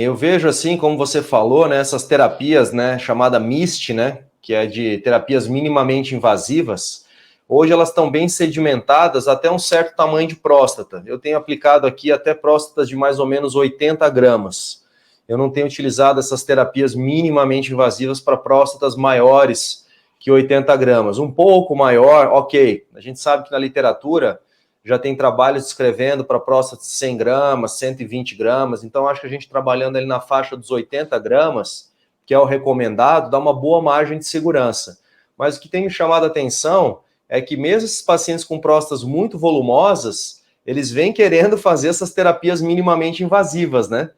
Eu vejo assim, como você falou, né, essas terapias, né, chamada MIST, né, que é de terapias minimamente invasivas, hoje elas estão bem sedimentadas até um certo tamanho de próstata. Eu tenho aplicado aqui até próstatas de mais ou menos 80 gramas. Eu não tenho utilizado essas terapias minimamente invasivas para próstatas maiores que 80 gramas. Um pouco maior, ok. A gente sabe que na literatura já tem trabalhos descrevendo para próstata de 100 gramas, 120 gramas, então acho que a gente trabalhando ali na faixa dos 80 gramas, que é o recomendado, dá uma boa margem de segurança. Mas o que tem me chamado a atenção é que mesmo esses pacientes com próstatas muito volumosas, eles vêm querendo fazer essas terapias minimamente invasivas, né?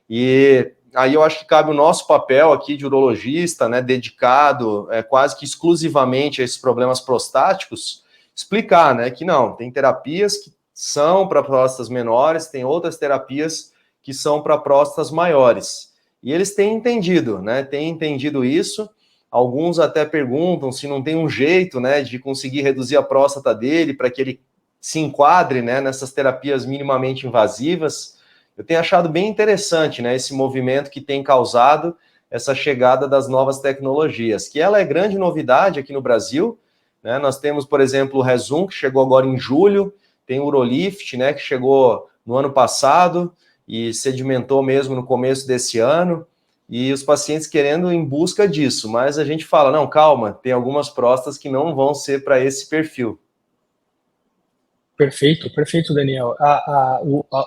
E aí eu acho que cabe o nosso papel aqui de urologista, né, dedicado quase que exclusivamente a esses problemas prostáticos, explicar, né, que não, tem terapias que são para próstatas menores, tem outras terapias que são para próstatas maiores. E eles têm entendido, né, têm entendido isso. Alguns até perguntam se não tem um jeito, né, de conseguir reduzir a próstata dele para que ele se enquadre, né, nessas terapias minimamente invasivas. Eu tenho achado bem interessante, né, esse movimento que tem causado essa chegada das novas tecnologias, que ela é grande novidade aqui no Brasil, né? Nós temos, por exemplo, o Rezum, que chegou agora em julho, tem o Urolift, né, que chegou no ano passado e sedimentou mesmo no começo desse ano, e os pacientes querendo em busca disso, mas a gente fala, não, calma, tem algumas próstatas que não vão ser para esse perfil. Perfeito, perfeito, Daniel.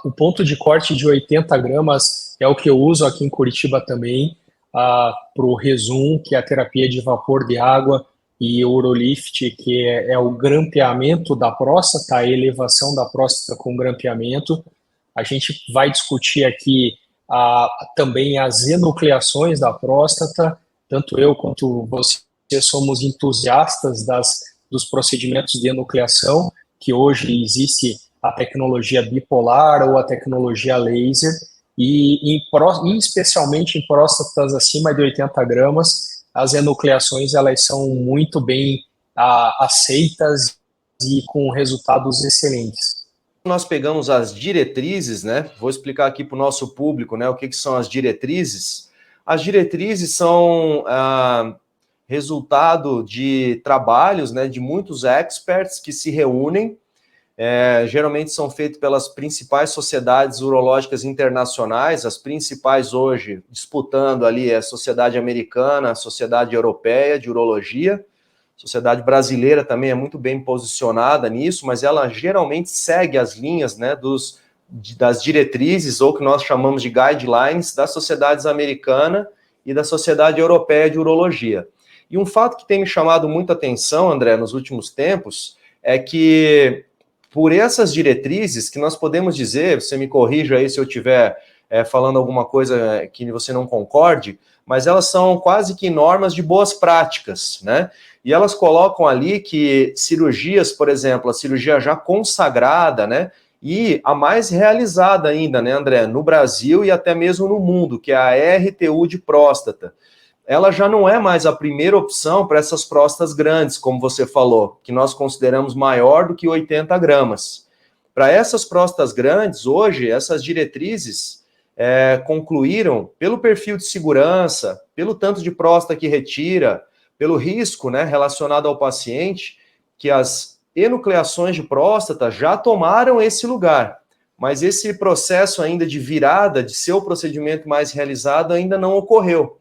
O ponto de corte de 80 gramas é o que eu uso aqui em Curitiba também, para o Rezum, que é a terapia de vapor de água, e o Urolift, que é o grampeamento da próstata, a elevação da próstata com grampeamento. A gente vai discutir aqui também as enucleações da próstata, tanto eu quanto você somos entusiastas dos procedimentos de enucleação, que hoje existe a tecnologia bipolar ou a tecnologia laser, e especialmente em próstatas acima de 80 gramas, as enucleações elas são muito bem aceitas e com resultados excelentes. Nós pegamos as diretrizes, né? Vou explicar aqui para o nosso público, né, o que são as diretrizes. As diretrizes são resultado de trabalhos, né, de muitos experts que se reúnem, geralmente são feitos pelas principais sociedades urológicas internacionais, as principais hoje disputando ali é a Sociedade Americana, a Sociedade Europeia de Urologia. A Sociedade Brasileira também é muito bem posicionada nisso, mas ela geralmente segue as linhas, né, das diretrizes, ou que nós chamamos de guidelines, das sociedades americana e da Sociedade Europeia de Urologia. E um fato que tem me chamado muita atenção, André, nos últimos tempos, é que por essas diretrizes, que nós podemos dizer, você me corrija aí se eu estiver falando alguma coisa que você não concorde, mas elas são quase que normas de boas práticas, né? E elas colocam ali que cirurgias, por exemplo, a cirurgia já consagrada, né? E a mais realizada ainda, né, André, no Brasil e até mesmo no mundo, que é a RTU de próstata. Ela já não é mais a primeira opção para essas próstatas grandes, como você falou, que nós consideramos maior do que 80 gramas. Para essas próstatas grandes, hoje, essas diretrizes concluíram, pelo perfil de segurança, pelo tanto de próstata que retira, pelo risco, né, relacionado ao paciente, que as enucleações de próstata já tomaram esse lugar. Mas esse processo ainda de virada, de ser o procedimento mais realizado, ainda não ocorreu.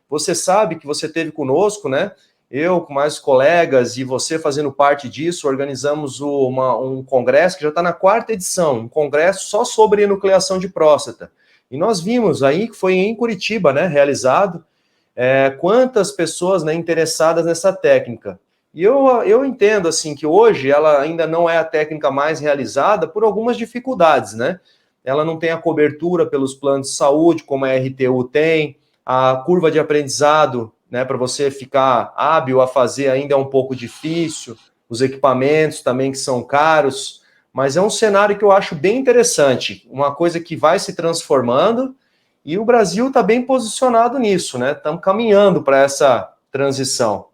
Você sabe que você teve conosco, né? Eu, com mais colegas e você fazendo parte disso, organizamos um congresso que já está na 4ª edição, um congresso só sobre enucleação de próstata. E nós vimos aí que foi em Curitiba, né, realizado, quantas pessoas, né, interessadas nessa técnica. E eu entendo, assim, que hoje ela ainda não é a técnica mais realizada por algumas dificuldades, né? Ela não tem a cobertura pelos planos de saúde, como a RTU tem, a curva de aprendizado, né, para você ficar hábil a fazer ainda é um pouco difícil, os equipamentos também que são caros, mas é um cenário que eu acho bem interessante, uma coisa que vai se transformando, e o Brasil está bem posicionado nisso, né? Estamos caminhando para essa transição.